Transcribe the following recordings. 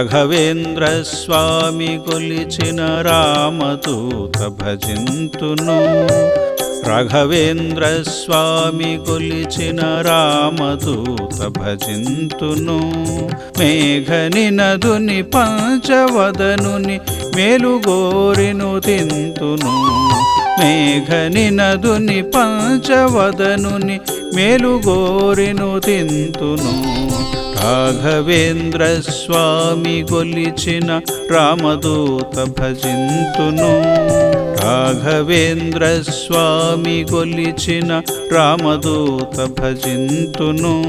రాఘవేంద్ర స్వామి కొలిచిన రామదూత భజింతును. రాఘవేంద్ర స్వామి కొలిచిన రామదూత భజింతును. మేఘనినదుని పంచవదనుని మేలుగోరిను తింతును. మేఘనినదుని పంచవదనుని మేలుగోరిను తింతును. రాఘవేంద్ర స్వామి కొలిచిన రామదూత భజింతును. రాఘవేంద్ర స్వామి కొలిచిన రామదూత భజింతును.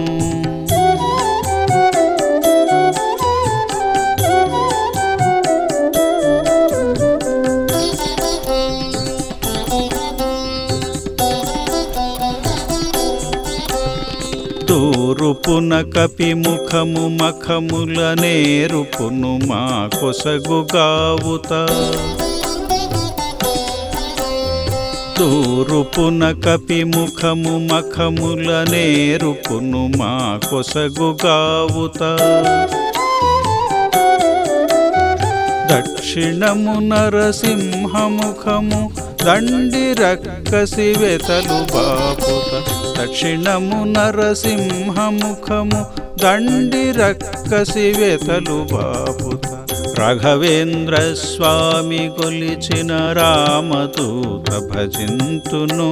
తూరుపున కపిముఖము మఖముల నేరుపును మా కొసగుగావుత. తూరుపున కపిముఖము మఖముల నేరుపును మా కొసగుగావుత. దక్షిణము నరసింహముఖము దండి రక్కసి వెతలు బాపుత. దక్షిణము నరసింహముఖము దండి రక్కసి వెతలు బాపుత. రాఘవేంద్ర స్వామి కొలిచిన రామదూత భజింతును.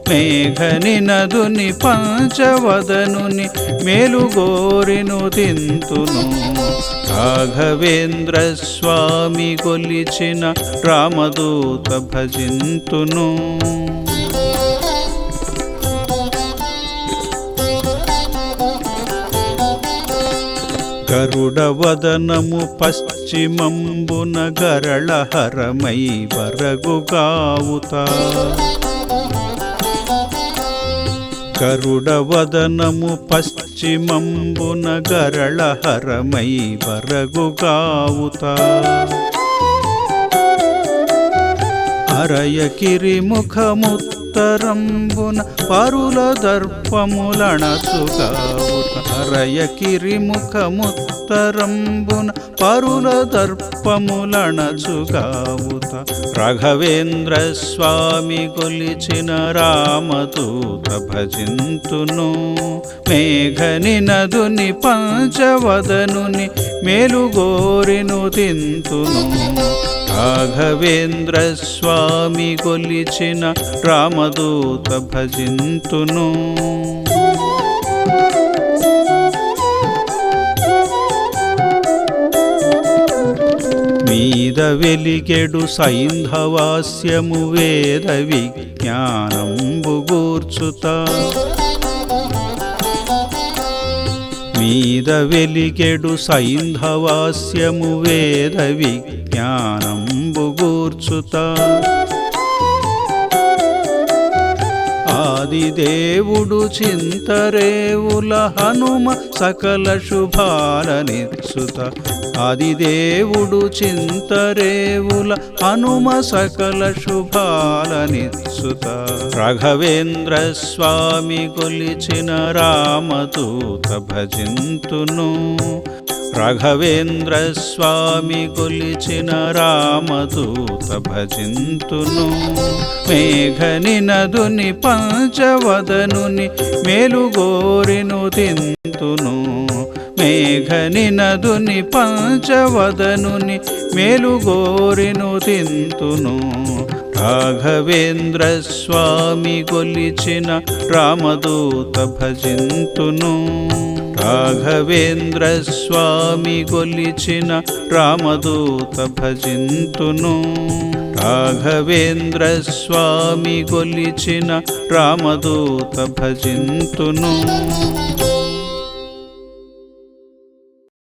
మేఘనినదుని పంచవదనుని మేలుగోరిను తింతును. రాఘవేంద్ర స్వామి కొలిచిన రామదూత భజింతును. గరుడవదనము పశ్చిమంబున గరళహరమై వరగుగావుత. గరుడవదనము పశ్చిమంబున గరళహరమై వరగుగావుత. అరయకిరిముఖముత్తరంబున పరుల దర్పములణచుగావుత. అరయకిరిముఖముత్తరంబున పరుల దర్పములణచుగావుత. రాఘవేంద్ర స్వామి కొలిచిన రామదూత భజింతును. మేఘనినదుని పంచవదనుని మేలుగోరిను తింతును. రాఘవేంద్ర స్వామి కొలిచిన రామదూత భజింతును. మీద వెలిగెడు సైంధవాస్యము వేద విజ్ఞానంబు గూర్చుత. మీద వెలిగెడు సైంధవాస్యము వేద విజ్ఞానంబు గూర్చుత. ఆదిదేవుడు చింతరేవుల హనుమ సకల శుభాలనిచ్చుత. ఆదిదేవుడు చింతరేవుల హనుమ సకల శుభాలనిచ్చుత. రాఘవేంద్ర స్వామి కొలిచిన రామదూత భజింతును. రాఘవేంద్ర స్వామి కొలిచిన రామదూత భజింతును. మేఘనినదుని పంచవదనుని మేలుగోరిను తింతును. మేఘనినదుని పంచవదనుని మేలుగోరిను తింతును. రాఘవేంద్ర స్వామి కొలిచిన రామదూత భజింతును. రాఘవేంద్ర స్వామి కొలిచిన రామదూత భజింతును. రాఘవేంద్ర స్వామి కొలిచిన రామదూత భజింతును.